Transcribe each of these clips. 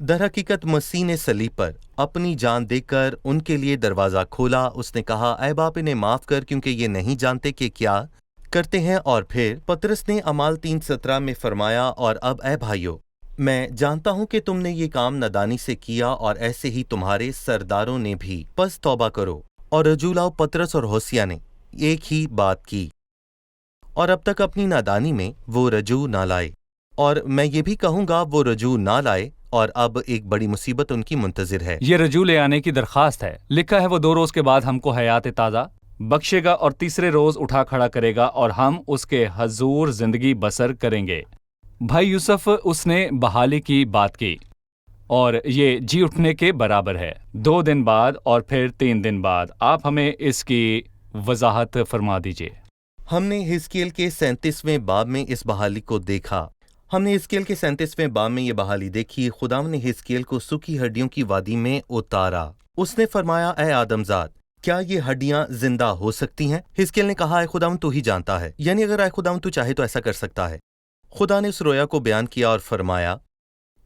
در حقیقت مسیح نے صلیب پر اپنی جان دے کر ان کے لیے دروازہ کھولا۔ اس نے کہا، اے باپ انہیں معاف کر کیونکہ یہ نہیں جانتے کہ کیا کرتے ہیں۔ اور پھر پطرس نے اعمال 3:17 میں فرمایا، اور اب اے بھائیو، میں جانتا ہوں کہ تم نے یہ کام نادانی سے کیا اور ایسے ہی تمہارے سرداروں نے بھی، پس توبہ کرو۔ اور رجوع لاؤ۔ پطرس اور ہوسیہ نے ایک ہی بات کی اور اب تک اپنی نادانی میں وہ رجوع نہ لائے، اور میں یہ بھی کہوں گا وہ رجوع نہ لائے، اور اب ایک بڑی مصیبت ان کی منتظر ہے۔ یہ رجوع لے آنے کی درخواست ہے۔ لکھا ہے وہ 2 روز کے بعد ہم کو حیات تازہ بخشے گا اور تیسرے روز اٹھا کھڑا کرے گا اور ہم اس کے حضور زندگی بسر کریں گے۔ بھائی یوسف، اس نے بحالی کی بات کی اور یہ جی اٹھنے کے برابر ہے۔ 2 دن بعد اور پھر 3 دن بعد۔ آپ ہمیں اس کی وضاحت فرما دیجئے۔ ہم نے حزقیل کے 37ویں باب میں اس بحالی کو دیکھا۔ ہم نے حزقیل کے 37ویں باب میں یہ بحالی دیکھی۔ خداوند نے حزقیل کو سوکھی ہڈیوں کی وادی میں اتارا۔ اس نے فرمایا، اے آدم زاد، کیا یہ ہڈیاں زندہ ہو سکتی ہیں؟ حزقیل نے کہا، اے خداوند تو ہی جانتا ہے، یعنی اگر اے خداوند تو چاہے تو ایسا کر سکتا ہے۔ خدا نے اس رویا کو بیان کیا اور فرمایا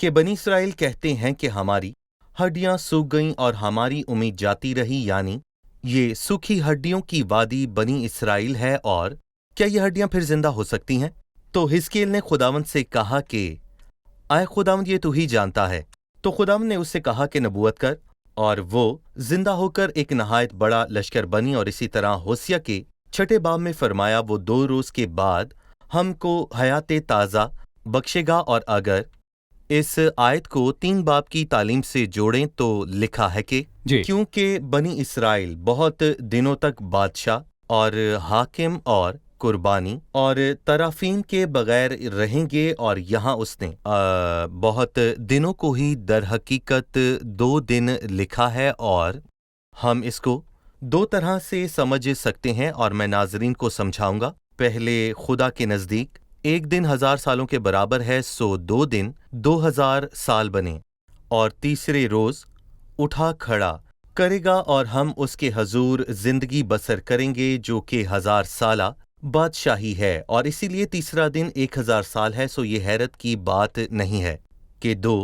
کہ بنی اسرائیل کہتے ہیں کہ ہماری ہڈیاں سوکھ گئیں اور ہماری امید جاتی رہی، یعنی یہ سوکھی ہڈیوں کی وادی بنی اسرائیل ہے، اور کیا یہ ہڈیاں پھر زندہ ہو سکتی ہیں؟ تو حزقیل نے خداوند سے کہا کہ اے خداوند یہ تو ہی جانتا ہے۔ تو خداوند نے اس سے کہا کہ نبوت کر، اور وہ زندہ ہو کر ایک نہایت بڑا لشکر بنی۔ اور اسی طرح ہوسیہ کے 6 باب میں فرمایا، وہ 2 روز کے بعد ہم کو حیات تازہ بخشے گا۔ اور اگر اس آیت کو 3 باب کی تعلیم سے جوڑیں تو لکھا ہے کہ کیونکہ بنی اسرائیل بہت دنوں تک بادشاہ اور حاکم اور قربانی اور ترافیم کے بغیر رہیں گے، اور یہاں اس نے بہت دنوں کو ہی در حقیقت 2 دن لکھا ہے، اور ہم اس کو 2 طرح سے سمجھ سکتے ہیں اور میں ناظرین کو سمجھاؤں گا۔ پہلے، خدا کے نزدیک 1 دن 1000 سالوں کے برابر ہے، سو 2 دن 2000 سال بنے، اور تیسرے روز اٹھا کھڑا کرے گا اور ہم اس کے حضور زندگی بسر کریں گے، جو کہ 1000 سالہ بادشاہی ہے، اور اسی لیے تیسرا دن 1000 سال ہے۔ سو یہ حیرت کی بات نہیں ہے کہ 2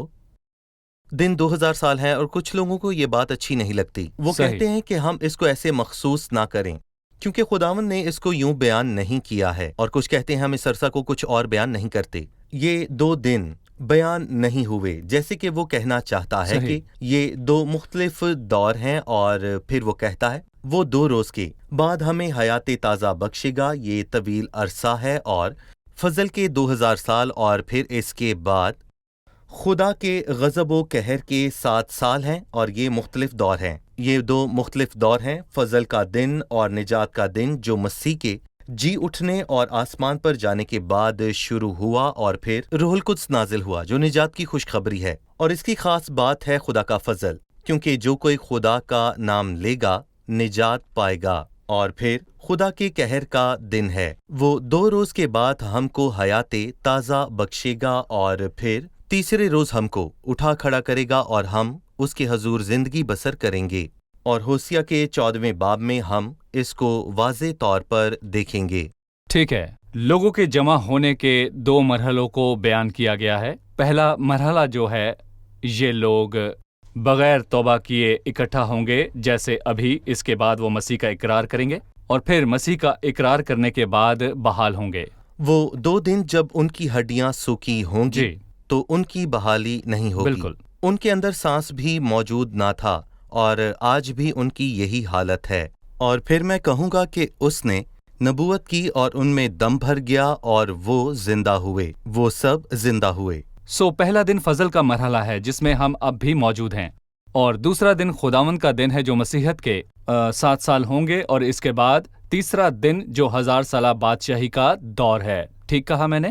دن 2000 سال ہے، اور کچھ لوگوں کو یہ بات اچھی نہیں لگتی۔ وہ کہتے ہیں کہ ہم اس کو ایسے مخصوص نہ کریں کیونکہ خداوند نے اس کو یوں بیان نہیں کیا ہے، اور کچھ کہتے ہیں ہم اس عرصہ کو کچھ اور بیان نہیں کرتے۔ یہ 2 دن بیان نہیں ہوئے، جیسے کہ وہ کہنا چاہتا ہے کہ یہ 2 مختلف دور ہیں، اور پھر وہ کہتا ہے وہ 2 روز کے بعد ہمیں حیات تازہ بخشے گا۔ یہ طویل عرصہ ہے اور فضل کے 2000 سال، اور پھر اس کے بعد خدا کے غضب و قہر کے 7 سال ہیں، اور یہ مختلف دور ہیں۔ یہ 2 مختلف دور ہیں، فضل کا دن اور نجات کا دن، جو مسیح کے جی اٹھنے اور آسمان پر جانے کے بعد شروع ہوا، اور پھر روح القدس نازل ہوا جو نجات کی خوشخبری ہے۔ اور اس کی خاص بات ہے خدا کا فضل، کیونکہ جو کوئی خدا کا نام لے گا نجات پائے گا۔ اور پھر خدا کے قہر کا دن ہے، وہ 2 روز کے بعد ہم کو حیات تازہ بخشے گا، اور پھر تیسرے روز ہم کو اٹھا کھڑا کرے گا اور ہم اس کے حضور زندگی بسر کریں گے۔ اور ہوسیہ کے 14ویں باب میں ہم اس کو واضح طور پر دیکھیں گے۔ ٹھیک ہے، لوگوں کے جمع ہونے کے 2 مرحلوں کو بیان کیا گیا ہے۔ پہلا مرحلہ جو ہے، یہ لوگ بغیر توبہ کیے اکٹھا ہوں گے، جیسے ابھی۔ اس کے بعد وہ مسیح کا اقرار کریں گے، اور پھر مسیح کا اقرار کرنے کے بعد بحال ہوں گے۔ وہ 2 دن جب ان کی ہڈیاں سوکھی ہوں گی تو ان کی بحالی نہیں ہوگی۔ بالکل۔ ان کے اندر سانس بھی موجود نہ تھا، اور آج بھی ان کی یہی حالت ہے۔ اور پھر میں کہوں گا کہ اس نے نبوت کی اور ان میں دم بھر گیا، اور وہ زندہ ہوئے، وہ سب زندہ ہوئے۔ پہلا دن فضل کا مرحلہ ہے جس میں ہم اب بھی موجود ہیں، اور دوسرا دن خداوند کا دن ہے جو مسیحیت کے 7 سال ہوں گے، اور اس کے بعد تیسرا دن جو 1000 سالہ بادشاہی کا دور ہے۔ ٹھیک کہا میں نے؟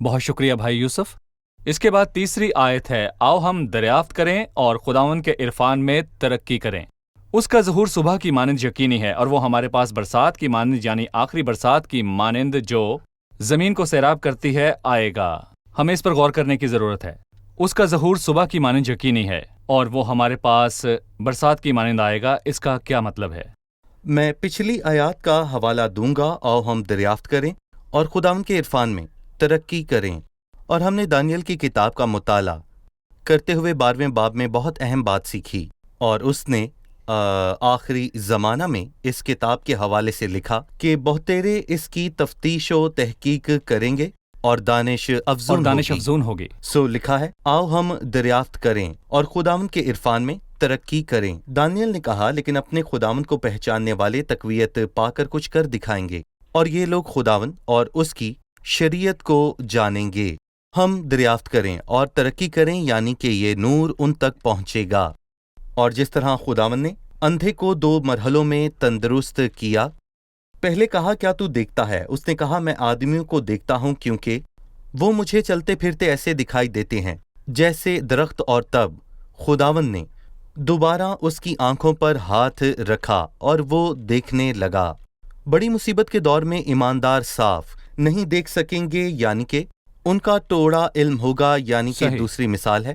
بہت شکریہ بھائی یوسف۔ اس کے بعد تیسری آیت ہے، آؤ ہم دریافت کریں اور خداوند کے عرفان میں ترقی کریں۔ اس کا ظہور صبح کی مانند یقینی ہے، اور وہ ہمارے پاس برسات کی مانند، یعنی آخری برسات کی مانند جو زمین کو سیراب کرتی ہے، آئے گا۔ ہمیں اس پر غور کرنے کی ضرورت ہے۔ اس کا ظہور صبح کی مانند یقینی ہے، اور وہ ہمارے پاس برسات کی مانند آئے گا۔ اس کا کیا مطلب ہے؟ میں پچھلی آیات کا حوالہ دوں گا، آؤ ہم دریافت کریں اور خداوند کے عرفان میں ترقی کریں۔ اور ہم نے دانیل کی کتاب کا مطالعہ کرتے ہوئے 12ویں باب میں بہت اہم بات سیکھی، اور اس نے آخری زمانہ میں اس کتاب کے حوالے سے لکھا کہ بہتیرے اس کی تفتیش و تحقیق کریں گے اور دانش افزون ہوگی۔ سو لکھا ہے، آؤ ہم دریافت کریں اور خداوند کے عرفان میں ترقی کریں۔ دانیل نے کہا، لیکن اپنے خداوند کو پہچاننے والے تقویت پا کر کچھ کر دکھائیں گے، اور یہ لوگ خداوند اور اس کی شریعت کو جانیں گے۔ ہم دریافت کریں اور ترقی کریں، یعنی کہ یہ نور ان تک پہنچے گا۔ اور جس طرح خداوند نے اندھے کو 2 مرحلوں میں تندرست کیا، پہلے کہا کیا تو دیکھتا ہے؟ اس نے کہا میں آدمیوں کو دیکھتا ہوں، کیونکہ وہ مجھے چلتے پھرتے ایسے دکھائی دیتے ہیں جیسے درخت۔ اور تب خداوند نے دوبارہ اس کی آنکھوں پر ہاتھ رکھا اور وہ دیکھنے لگا۔ بڑی مصیبت کے دور میں ایماندار صاف نہیں دیکھ سکیں گے، یعنی کہ ان کا توڑا علم ہوگا، یعنی کہ صحیح۔ دوسری مثال ہے،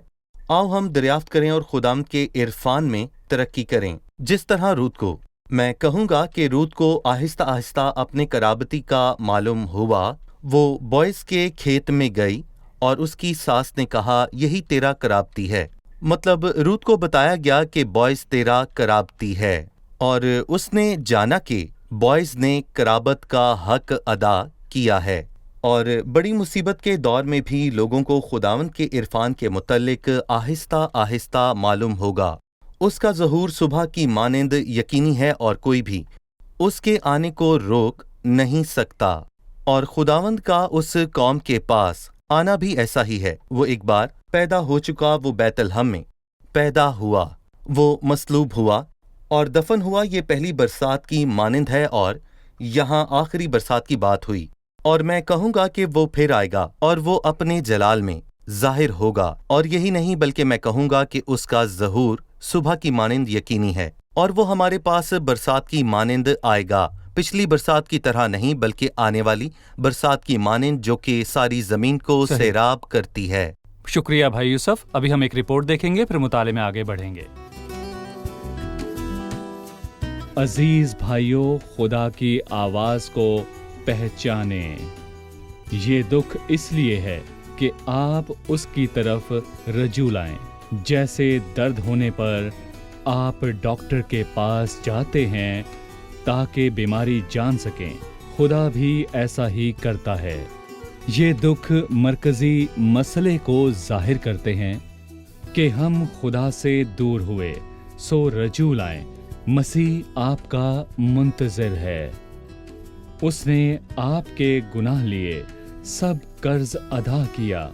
آؤ ہم دریافت کریں اور خداوند کے عرفان میں ترقی کریں۔ جس طرح رود کو، میں کہوں گا کہ رود کو آہستہ آہستہ اپنے قرابتی کا معلوم ہوا، وہ بوئز کے کھیت میں گئی اور اس کی ساس نے کہا یہی تیرا قرابتی ہے۔ مطلب رود کو بتایا گیا کہ بوئز تیرا قرابتی ہے، اور اس نے جانا کہ بوئز نے قرابت کا حق ادا کیا ہے۔ اور بڑی مصیبت کے دور میں بھی لوگوں کو خداوند کے عرفان کے متعلق آہستہ آہستہ معلوم ہوگا۔ اس کا ظہور صبح کی مانند یقینی ہے، اور کوئی بھی اس کے آنے کو روک نہیں سکتا۔ اور خداوند کا اس قوم کے پاس آنا بھی ایسا ہی ہے۔ وہ ایک بار پیدا ہو چکا، وہ بیت الحم میں پیدا ہوا، وہ مصلوب ہوا اور دفن ہوا۔ یہ پہلی برسات کی مانند ہے، اور یہاں آخری برسات کی بات ہوئی۔ اور میں کہوں گا کہ وہ پھر آئے گا اور وہ اپنے جلال میں ظاہر ہوگا، اور یہی نہیں بلکہ میں کہوں گا کہ اس کا ظہور صبح کی مانند یقینی ہے، اور وہ ہمارے پاس برسات کی مانند آئے گا، پچھلی برسات کی طرح نہیں بلکہ آنے والی برسات کی مانند، جو کہ ساری زمین کو صحیح۔ سیراب کرتی ہے۔ شکریہ بھائی یوسف۔ ابھی ہم ایک رپورٹ دیکھیں گے، پھر مطالعے میں آگے بڑھیں گے۔ عزیز بھائیو، خدا کی آواز کو پہچانیں۔ یہ دکھ اس لیے ہے کہ آپ اس کی طرف رجوع لائیں۔ جیسے درد ہونے پر آپ ڈاکٹر کے پاس جاتے ہیں تاکہ بیماری جان سکیں، خدا بھی ایسا ہی کرتا ہے۔ یہ دکھ مرکزی مسئلے کو ظاہر کرتے ہیں کہ ہم خدا سے دور ہوئے، سو رجوع لائیں۔ مسیح آپ کا منتظر ہے۔ اس نے آپ کے گناہ لیے، سب قرض ادا کیا۔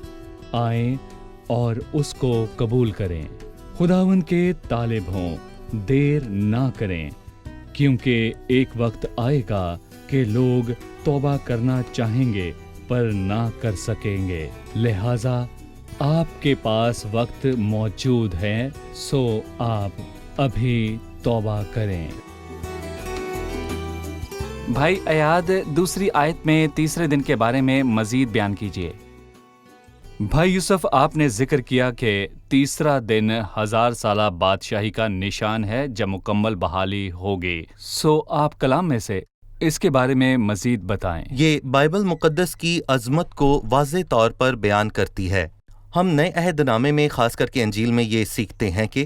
آئیں اور اس کو قبول کریں۔ خداوند کے طالب ہوں، دیر نہ کریں، کیونکہ ایک وقت آئے گا کہ لوگ توبہ کرنا چاہیں گے پر نہ کر سکیں گے۔ لہٰذا آپ کے پاس وقت موجود ہے، سو آپ ابھی توبہ کریں۔ بھائی ایاد، دوسری آیت میں تیسرے دن کے بارے میں مزید بیان کیجیے۔ بھائی یوسف، آپ نے ذکر کیا کہ تیسرا دن 1000 سالہ بادشاہی کا نشان ہے جب مکمل بحالی ہوگی، سو آپ کلام میں سے اس کے بارے میں مزید بتائیں۔ یہ بائبل مقدس کی عظمت کو واضح طور پر بیان کرتی ہے۔ ہم نئے عہد نامے میں، خاص کر کے انجیل میں، یہ سیکھتے ہیں کہ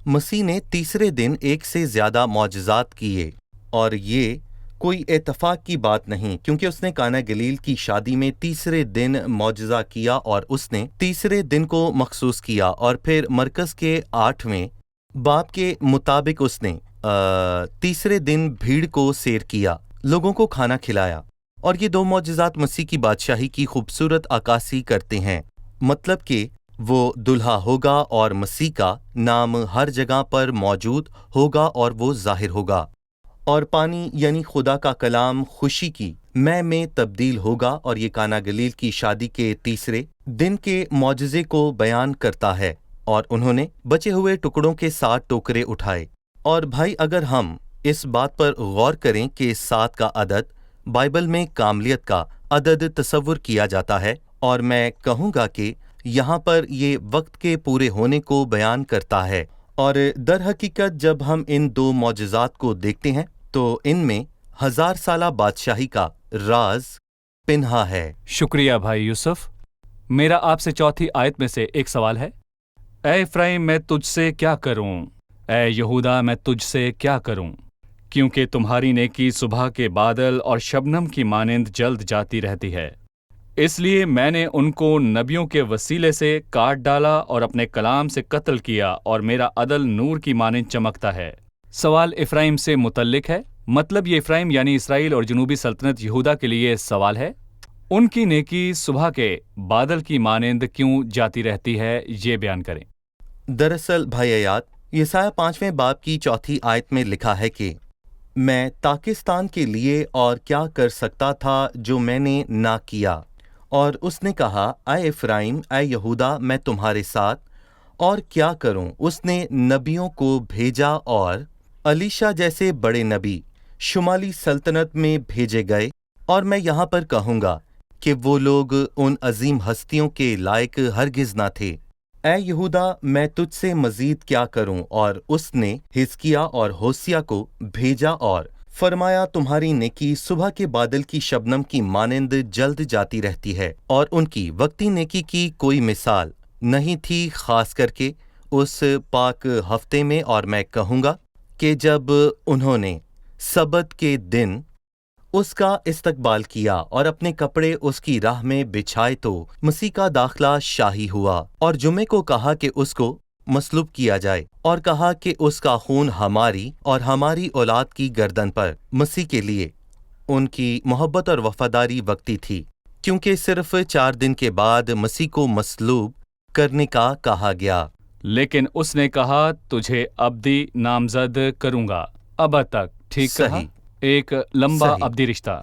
مسیح نے تیسرے دن ایک سے زیادہ معجزات کیے، اور یہ کوئی اتفاق کی بات نہیں، کیونکہ اس نے کانا گلیل کی شادی میں تیسرے دن معجزہ کیا، اور اس نے تیسرے دن کو مخصوص کیا، اور پھر مرکز کے 8ویں باب کے مطابق اس نے تیسرے دن بھیڑ کو سیر کیا، لوگوں کو کھانا کھلایا۔ اور یہ 2 معجزات مسیح کی بادشاہی کی خوبصورت عکاسی کرتے ہیں، مطلب کہ وہ دلہا ہوگا اور مسیح کا نام ہر جگہ پر موجود ہوگا اور وہ ظاہر ہوگا، اور پانی یعنی خدا کا کلام خوشی کی میں تبدیل ہوگا، اور یہ کانا گلیل کی شادی کے تیسرے دن کے معجزے کو بیان کرتا ہے۔ اور انہوں نے بچے ہوئے ٹکڑوں کے 7 ٹوکرے اٹھائے۔ اور بھائی، اگر ہم اس بات پر غور کریں کہ 7 کا عدد بائبل میں کاملیت کا عدد تصور کیا جاتا ہے، اور میں کہوں گا کہ یہاں پر یہ وقت کے پورے ہونے کو بیان کرتا ہے، اور در حقیقت جب ہم ان 2 معجزات کو دیکھتے ہیں تو ان میں 1000 سالہ بادشاہی کا راز پنہا ہے۔ شکریہ بھائی یوسف۔ میرا آپ سے چوتھی آیت میں سے ایک سوال ہے۔ اے افرایم میں تجھ سے کیا کروں، اے یہودا میں تجھ سے کیا کروں، کیونکہ تمہاری نیکی صبح کے بادل اور شبنم کی مانند جلد جاتی رہتی ہے، اس لیے میں نے ان کو نبیوں کے وسیلے سے کاٹ ڈالا اور اپنے کلام سے قتل کیا، اور میرا عدل نور کی مانند چمکتا ہے۔ سوال افرایم سے متعلق ہے، مطلب یہ افرایم یعنی اسرائیل اور جنوبی سلطنت یہودا کے لیے سوال ہے۔ ان کی نیکی صبح کے بادل کی مانند کیوں جاتی رہتی ہے، یہ بیان کریں۔ دراصل بھائی ایاد، یسایہ 5ویں باب کی 4 آیت میں لکھا ہے کہ میں پاکستان کے لیے اور کیا کر سکتا تھا جو میں نے نہ کیا، اور اس نے کہا اے افرایم اے یہودا میں تمہارے ساتھ اور کیا کروں۔ اس نے نبیوں کو بھیجا اور الیشا جیسے بڑے نبی شمالی سلطنت میں بھیجے گئے، اور میں یہاں پر کہوں گا کہ وہ لوگ ان عظیم ہستیوں کے لائق ہرگز نہ تھے۔ اے یہودا میں تجھ سے مزید کیا کروں؟ اور اس نے حزقیہ اور ہوسیہ کو بھیجا اور فرمایا تمہاری نیکی صبح کے بادل کی شبنم کی مانند جلد جاتی رہتی ہے، اور ان کی وقتی نیکی کی کوئی مثال نہیں تھی، خاص کر کے اس پاک ہفتے میں۔ اور میں کہوں گا کہ جب انہوں نے سبت کے دن اس کا استقبال کیا اور اپنے کپڑے اس کی راہ میں بچھائے تو مسیح کا داخلہ شاہی ہوا، اور جمعے کو کہا کہ اس کو مصلوب کیا جائے، اور کہا کہ اس کا خون ہماری اور ہماری اولاد کی گردن پر۔ مسیح کے لیے ان کی محبت اور وفاداری وقتی تھی، کیونکہ صرف 4 دن کے بعد مسیح کو مصلوب کرنے کا کہا گیا۔ لیکن اس نے کہا تجھے ابدی نامزد کروں گا، ابد تک، ٹھیک کہا، صحیح، ایک لمبا صحیح۔ ابدی رشتہ۔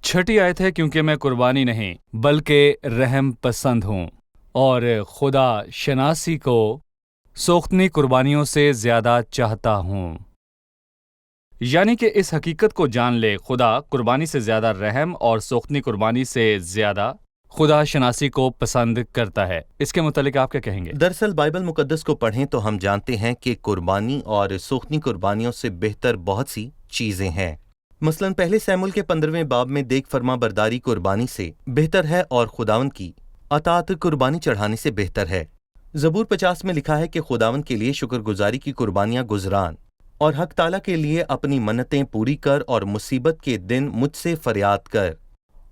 6 آیت ہے، کیونکہ میں قربانی نہیں بلکہ رحم پسند ہوں، اور خدا شناسی کو سوختنی قربانیوں سے زیادہ چاہتا ہوں۔ یعنی کہ اس حقیقت کو جان لے، خدا قربانی سے زیادہ رحم اور سوختنی قربانی سے زیادہ خدا شناسی کو پسند کرتا ہے۔ اس کے متعلق آپ کیا کہیں گے؟ دراصل بائبل مقدس کو پڑھیں تو ہم جانتے ہیں کہ قربانی اور سوختنی قربانیوں سے بہتر بہت سی چیزیں ہیں۔ مثلاً پہلے سیموئیل کے 15ویں باب میں دیکھ فرما برداری قربانی سے بہتر ہے، اور خداوند کی اطاعت قربانی چڑھانے سے بہتر ہے۔ زبور 50 میں لکھا ہے کہ خداوند کے لیے شکر گزاری کی قربانیاں گزران، اور حق تعالیٰ کے لیے اپنی منتیں پوری کر، اور مصیبت کے دن مجھ سے فریاد کر۔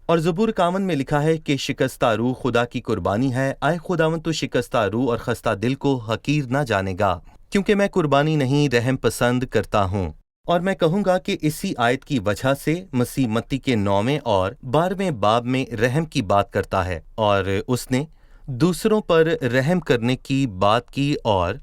اور زبور 51 میں لکھا ہے کہ شکستہ روح خدا کی قربانی ہے، اے خداوند تو شکستہ روح اور خستہ دل کو حقیر نہ جانے گا، کیونکہ میں قربانی نہیں رحم پسند کرتا ہوں۔ اور میں کہوں گا کہ اسی آیت کی وجہ سے مسیح متی کے 9ویں اور 12ویں باب میں رحم کی بات کرتا ہے، اور اس نے دوسروں پر رحم کرنے کی بات کی۔ اور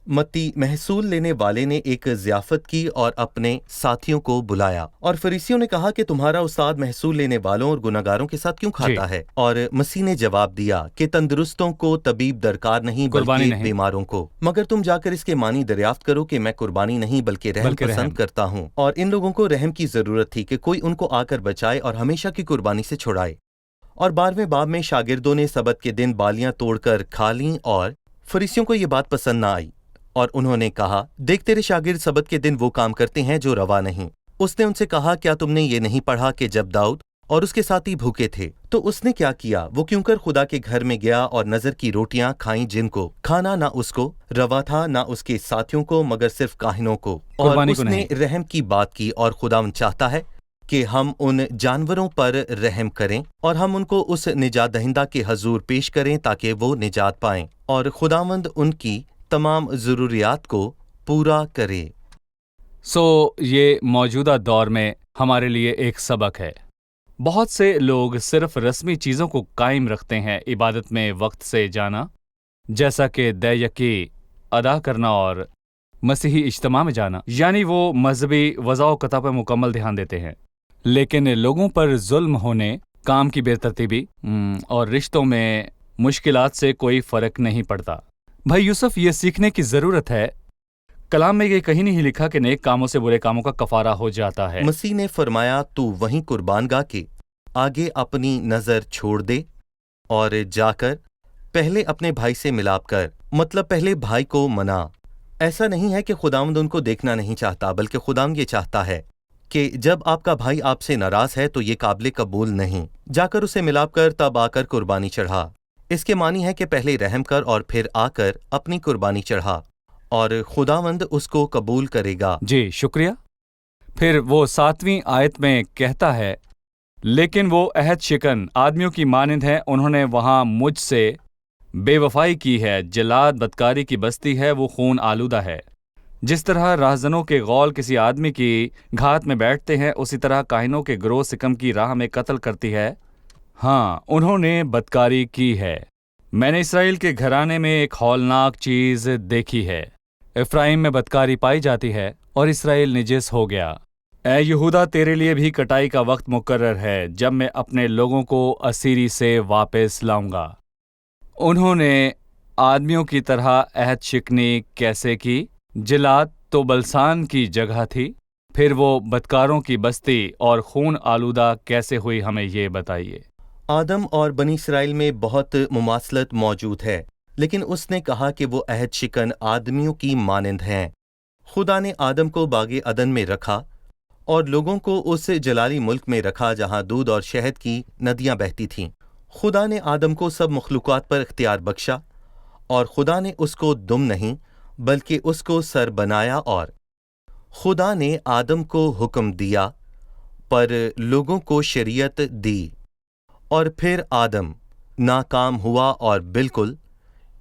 متی محصول لینے والے نے ایک ضیافت کی اور اپنے ساتھیوں کو بلایا، اور فریسیوں نے کہا کہ تمہارا استاد محصول لینے والوں اور گناہگاروں کے ساتھ کیوں کھاتا ہے؟ اور مسیح نے جواب دیا کہ تندرستوں کو طبیب درکار نہیں بلکہ بیماروں کو، مگر تم جا کر اس کے معنی دریافت کرو کہ میں قربانی نہیں بلکہ رحم پسند کرتا ہوں۔ اور ان لوگوں کو رحم کی ضرورت تھی کہ کوئی ان کو آ کر بچائے اور ہمیشہ کی قربانی سے چھڑائے۔ اور 12ویں باب میں شاگردوں نے سبت کے دن بالیاں توڑ کر کھا لیں، اور فریسیوں کو یہ بات پسند نہ آئی، اور انہوں نے کہا دیکھ تیرے شاگرد سبت کے دن وہ کام کرتے ہیں جو روا نہیں۔ اس نے ان سے کہا کیا تم نے یہ نہیں پڑھا کہ جب داؤد اور اس کے ساتھی بھوکے تھے تو اس نے کیا کیا؟ وہ کیوں کر خدا کے گھر میں گیا اور نظر کی روٹیاں کھائیں، جن کو کھانا نہ اس کو روا تھا نہ اس کے ساتھیوں کو مگر صرف کاہنوں کو۔ اور اس نے رحم کی بات کی، اور خداوند چاہتا ہے کہ ہم ان جانوروں پر رحم کریں، اور ہم ان کو اس نجات دہندہ کے حضور پیش کریں تاکہ وہ نجات پائیں، اور خداوند ان کی تمام ضروریات کو پورا کرے۔ یہ موجودہ دور میں ہمارے لیے ایک سبق ہے۔ بہت سے لوگ صرف رسمی چیزوں کو قائم رکھتے ہیں، عبادت میں وقت سے جانا، جیسا کہ دیکی ادا کرنا اور مسیحی اجتماع میں جانا، یعنی وہ مذہبی وضع و قطع پر مکمل دھیان دیتے ہیں، لیکن لوگوں پر ظلم ہونے، کام کی بے ترتیبی اور رشتوں میں مشکلات سے کوئی فرق نہیں پڑتا۔ بھائی یوسف، یہ سیکھنے کی ضرورت ہے۔ کلام میں یہ کہیں نہیں لکھا کہ نیک کاموں سے برے کاموں کا کفارہ ہو جاتا ہے۔ مسیح نے فرمایا تو وہیں قربان گاہ کے آگے اپنی نظر چھوڑ دے اور جا کر پہلے اپنے بھائی سے ملاپ کر، مطلب پہلے بھائی کو منا۔ ایسا نہیں ہے کہ خداوند ان کو دیکھنا نہیں چاہتا، بلکہ خداوند یہ چاہتا ہے کہ جب آپ کا بھائی آپ سے ناراض ہے تو یہ قابل قبول نہیں، جا کر اسے ملاپ کر تب آ کر قربانی چڑھا۔ اس کے معنی ہے کہ پہلے رحم کر اور پھر آ کر اپنی قربانی چڑھا اور خداوند اس کو قبول کرے گا۔ جی شکریہ۔ پھر وہ 7ویں آیت میں کہتا ہے، لیکن وہ عہد شکن آدمیوں کی مانند ہیں، انہوں نے وہاں مجھ سے بے وفائی کی ہے، جلاد بدکاری کی بستی ہے، وہ خون آلودہ ہے۔ جس طرح راہزنوں کے غول کسی آدمی کی گھات میں بیٹھتے ہیں، اسی طرح کاہنوں کے گروہ سکم کی راہ میں قتل کرتی ہے۔ ہاں، انہوں نے بدکاری کی ہے۔ میں نے اسرائیل کے گھرانے میں ایک ہولناک چیز دیکھی ہے۔ افرائیم میں بدکاری پائی جاتی ہے اور اسرائیل نجس ہو گیا۔ اے یہودا، تیرے لیے بھی کٹائی کا وقت مقرر ہے، جب میں اپنے لوگوں کو اسیری سے واپس لاؤں گا۔ انہوں نے آدمیوں کی طرح عہد شکنی کیسے کی؟ جلاد تو بلسان کی جگہ تھی، پھر وہ بدکاروں کی بستی اور خون آلودہ کیسے ہوئی، ہمیں یہ بتائیے۔ آدم اور بنی اسرائیل میں بہت مماثلت موجود ہے، لیکن اس نے کہا کہ وہ عہد شکن آدمیوں کی مانند ہیں۔ خدا نے آدم کو باغ عدن میں رکھا اور لوگوں کو اس جلالی ملک میں رکھا جہاں دودھ اور شہد کی ندیاں بہتی تھیں۔ خدا نے آدم کو سب مخلوقات پر اختیار بخشا، اور خدا نے اس کو دم نہیں بلکہ اس کو سر بنایا، اور خدا نے آدم کو حکم دیا پر لوگوں کو شریعت دی، اور پھر آدم ناکام ہوا اور بالکل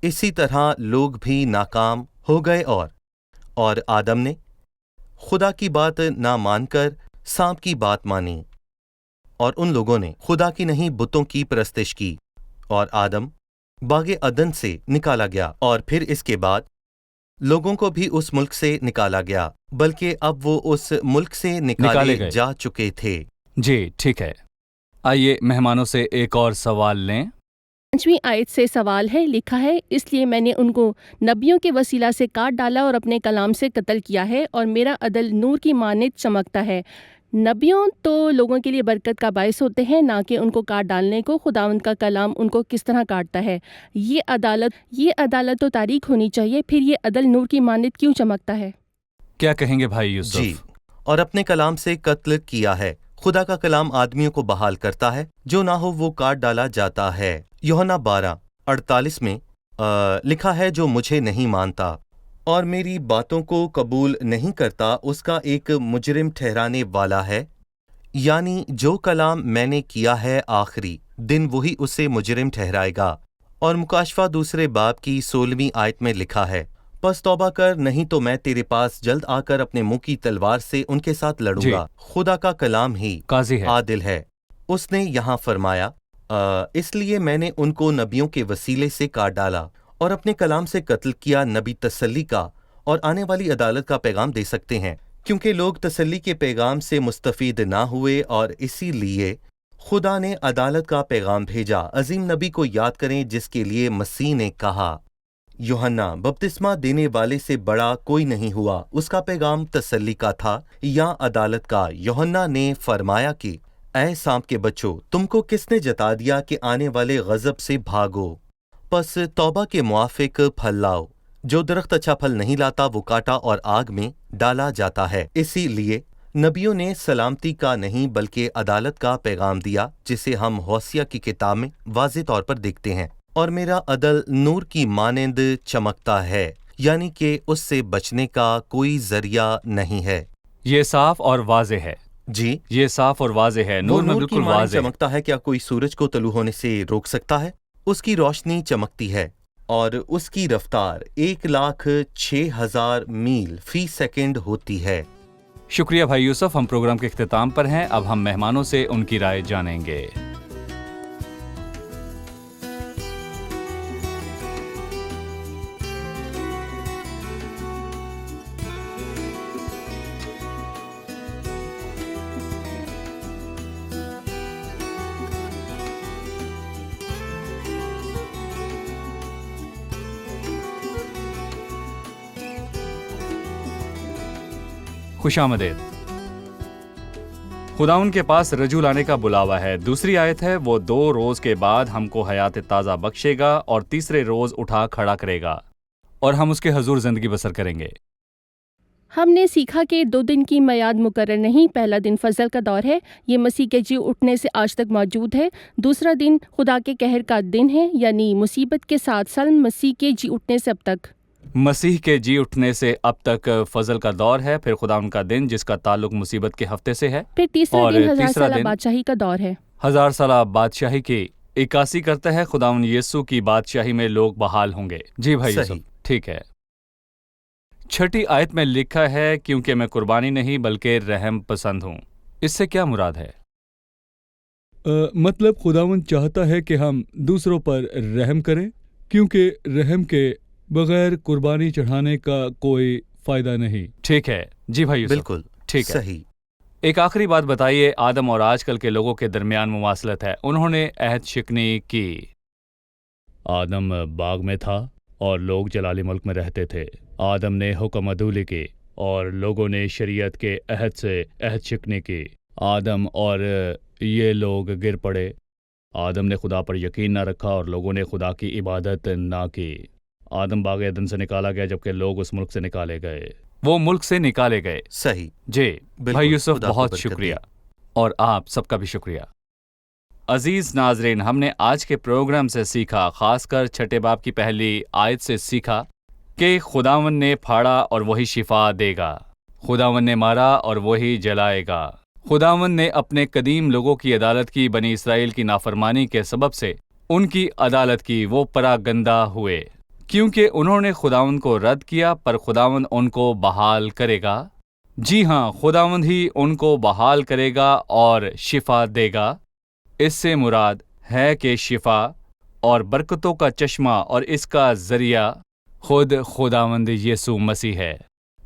اسی طرح لوگ بھی ناکام ہو گئے، اور آدم نے خدا کی بات نہ مان کر سانپ کی بات مانی، اور ان لوگوں نے خدا کی نہیں بتوں کی پرستش کی، اور آدم باغ عدن سے نکالا گیا، اور پھر اس کے بعد لوگوں کو بھی اس ملک سے نکالا گیا، بلکہ اب وہ اس ملک سے نکالے گئے جا چکے تھے۔ جی ٹھیک ہے، آئیے مہمانوں سے ایک اور سوال لیں۔ 5ویں آیت سے سوال ہے، لکھا ہے، اس لیے میں نے ان کو نبیوں کے وسیلہ سے کاٹ ڈالا اور اپنے کلام سے قتل کیا ہے، اور میرا عدل نور کی مانند چمکتا ہے۔ نبیوں تو لوگوں کے لیے برکت کا باعث ہوتے ہیں، نہ کہ ان کو کاٹ ڈالنے کو۔ خداوند کا کلام ان کو کس طرح کاٹتا ہے؟ یہ عدالت تو تاریک ہونی چاہیے، پھر یہ عدل نور کی مانند کیوں چمکتا ہے؟ کیا کہیں گے بھائی یوسف؟ جی، اور اپنے کلام سے قتل کیا ہے۔ خدا کا کلام آدمیوں کو بحال کرتا ہے، جو نہ ہو وہ کاٹ ڈالا جاتا ہے۔ یوحنا 12:48 میں لکھا ہے، جو مجھے نہیں مانتا اور میری باتوں کو قبول نہیں کرتا، اس کا ایک مجرم ٹھہرانے والا ہے، یعنی جو کلام میں نے کیا ہے آخری دن وہی اسے مجرم ٹھہرائے گا۔ اور مکاشفہ 2 باب کی 16ویں آیت میں لکھا ہے، پس توبہ کر، نہیں تو میں تیرے پاس جلد آ کر اپنے منہ کی تلوار سے ان کے ساتھ لڑوں گا۔ خدا کا کلام ہی قاضی ہے، عادل ہے۔ اس نے یہاں فرمایا، اس لیے میں نے ان کو نبیوں کے وسیلے سے کاٹ ڈالا اور اپنے کلام سے قتل کیا۔ نبی تسلی کا اور آنے والی عدالت کا پیغام دے سکتے ہیں، کیونکہ لوگ تسلی کے پیغام سے مستفید نہ ہوئے، اور اسی لیے خدا نے عدالت کا پیغام بھیجا۔ عظیم نبی کو یاد کریں جس کے لیے مسیح نے کہا، یوحنا بپتسمہ دینے والے سے بڑا کوئی نہیں ہوا، اس کا پیغام تسلی کا تھا یا عدالت کا؟ یوحنا نے فرمایا کہ اے سانپ کے بچوں، تم کو کس نے جتا دیا کہ آنے والے غضب سے بھاگو؟ پس توبہ کے موافق پھل لاؤ۔ جو درخت اچھا پھل نہیں لاتا وہ کاٹا اور آگ میں ڈالا جاتا ہے۔ اسی لیے نبیوں نے سلامتی کا نہیں بلکہ عدالت کا پیغام دیا، جسے ہم ہوسیہ کی کتاب میں واضح طور پر دیکھتے ہیں۔ اور میرا عدل نور کی مانند چمکتا ہے، یعنی کہ اس سے بچنے کا کوئی ذریعہ نہیں ہے۔ یہ صاف اور واضح ہے۔ جی، یہ صاف اور واضح ہے، نور میں کی بالکل مانند واضح ہے۔ چمکتا ہے۔ کیا کوئی سورج کو طلوع ہونے سے روک سکتا ہے؟ اس کی روشنی چمکتی ہے، اور اس کی رفتار 1,06,000 میل فی سیکنڈ ہوتی ہے۔ شکریہ بھائی یوسف، ہم پروگرام کے اختتام پر ہیں، اب ہم مہمانوں سے ان کی رائے جانیں گے۔ خوش آمدید۔ خداون کے پاس رجوع لانے کا بلاوا ہے۔ دوسری آیت ہے، وہ 2 روز کے بعد ہم کو حیات تازہ بخشے گا اور تیسرے روز اٹھا کھڑا کرے گا، اور ہم اس کے حضور زندگی بسر کریں گے۔ ہم نے سیکھا کہ 2 دن کی میعاد مقرر نہیں. پہلا دن فضل کا دور ہے، یہ مسیح کے جی اٹھنے سے آج تک موجود ہے. دوسرا دن خدا کے قہر کا دن ہے، یعنی مصیبت کے 7 سال مسیح کے جی اٹھنے سے اب تک. مسیح کے جی اٹھنے سے اب تک فضل کا دور ہے، پھر خدا ان کا دن جس کا تعلق مصیبت کے ہفتے سے ہے، پھر تیسرا اور دن 1000 تیسرا سالہ دن بادشاہی کا دور ہے. 1000 سالہ بادشاہی کی عکاسی کرتا ہے. خداوند یسوع کی بادشاہی میں لوگ بحال ہوں گے. جی بھائی صحیح. یوسف، ٹھیک ہے. 6 آیت میں لکھا ہے کیونکہ میں قربانی نہیں بلکہ رحم پسند ہوں. اس سے کیا مراد ہے؟ مطلب خداوند چاہتا ہے کہ ہم دوسروں پر رحم کریں، کیونکہ رحم کے بغیر قربانی چڑھانے کا کوئی فائدہ نہیں. ٹھیک ہے. جی بھائی یوسف، بالکل ٹھیک ہے. صحیح. ایک آخری بات بتائیے. آدم اور آج کل کے لوگوں کے درمیان مماثلت ہے. انہوں نے عہد شکنی کی. آدم باغ میں تھا اور لوگ جلالی ملک میں رہتے تھے. آدم نے حکم عدولی کی اور لوگوں نے شریعت کے عہد سے عہد شکنی کی. آدم اور یہ لوگ گر پڑے. آدم نے خدا پر یقین نہ رکھا اور لوگوں نے خدا کی عبادت نہ کی. آدم باغ عدن سے نکالا گیا جبکہ لوگ اس ملک سے نکالے گئے. وہ ملک سے نکالے گئے. صحیح. جی بالکل. بھائی یوسف، خدا کو بہت برکت شکریہ، دے. اور آپ سب کا بھی شکریہ. عزیز ناظرین، ہم نے آج کے پروگرام سے سیکھا، خاص کر 6 باب کی پہلی آیت سے سیکھا کہ خداوند نے پھاڑا اور وہی شفا دے گا. خداوند نے مارا اور وہی جلائے گا. خداوند نے اپنے قدیم لوگوں کی عدالت کی. بنی اسرائیل کی نافرمانی کے سبب سے ان کی عدالت کی. وہ پراگندہ ہوئے کیونکہ انہوں نے خداوند کو رد کیا، پر خداوند ان کو بحال کرے گا. جی ہاں، خداوند ہی ان کو بحال کرے گا اور شفا دے گا. اس سے مراد ہے کہ شفا اور برکتوں کا چشمہ اور اس کا ذریعہ خود خداوند یسوع مسیح ہے.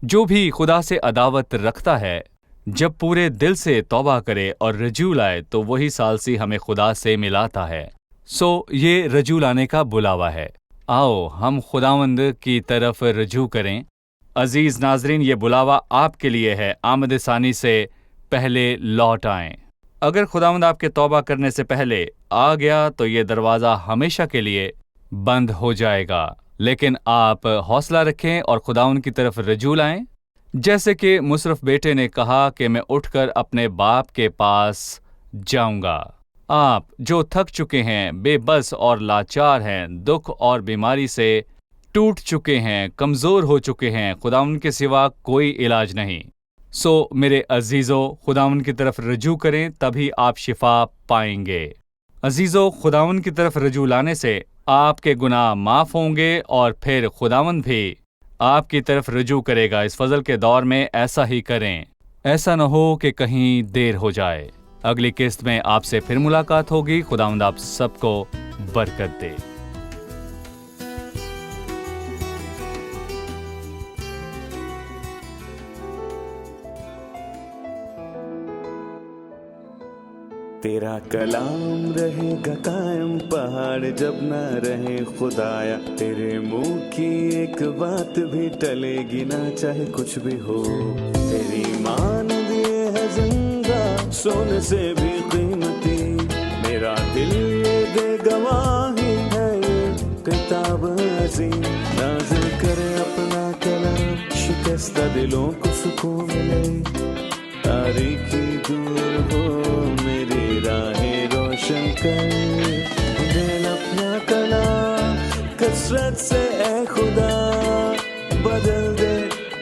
جو بھی خدا سے عداوت رکھتا ہے، جب پورے دل سے توبہ کرے اور رجوع لائے تو وہی ثالثی ہمیں خدا سے ملاتا ہے. یہ رجوع لانے کا بلاوا ہے. آؤ ہم خداوند کی طرف رجوع کریں. عزیز ناظرین، یہ بلاوا آپ کے لیے ہے. آمد ثانی سے پہلے لوٹ آئیں. اگر خداوند آپ کے توبہ کرنے سے پہلے آ گیا تو یہ دروازہ ہمیشہ کے لیے بند ہو جائے گا. لیکن آپ حوصلہ رکھیں اور خداوند کی طرف رجوع لائیں. جیسے کہ مصرف بیٹے نے کہا کہ میں اٹھ کر اپنے باپ کے پاس جاؤں گا. آپ جو تھک چکے ہیں، بے بس اور لاچار ہیں، دکھ اور بیماری سے ٹوٹ چکے ہیں، کمزور ہو چکے ہیں، خداوند کے سوا کوئی علاج نہیں. میرے عزیزو، خداوند کی طرف رجوع کریں، تبھی آپ شفا پائیں گے. عزیزو، خداوند کی طرف رجوع لانے سے آپ کے گناہ معاف ہوں گے اور پھر خداوند بھی آپ کی طرف رجوع کرے گا. اس فضل کے دور میں ایسا ہی کریں. ایسا نہ ہو کہ کہیں دیر ہو جائے. اگلی قسط میں آپ سے پھر ملاقات ہوگی. خداوند آپ سب کو برکت دے. تیرا کلام رہے گا قائم، پہاڑ جب نہ رہے خدایا. تیرے منہ کی ایک بات بھی ٹلے گی نہ، چاہے کچھ بھی ہو. تیری مانند یہ ہے زندہ، سونے سے بھی قیمتی. میرا دل یہ دے گواہی ہے، یہ کتاب عظیم. نازل کرے اپنا کلام، شکستہ دلوں کو سکون ملے. تاریکی دور ہو، میری راہیں روشن کر. دل اپنا کلام کثرت سے اے خدا بدل دے،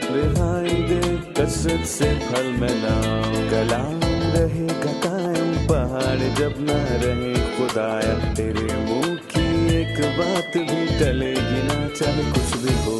رہائی دے کثرت سے پھل ملاؤ. کلام رہے گا قائم، پہاڑ جب نہ رہے خدایا. تیرے منہ کی ایک بات بھی ٹلے گی نہ، چاہے کچھ بھی ہو.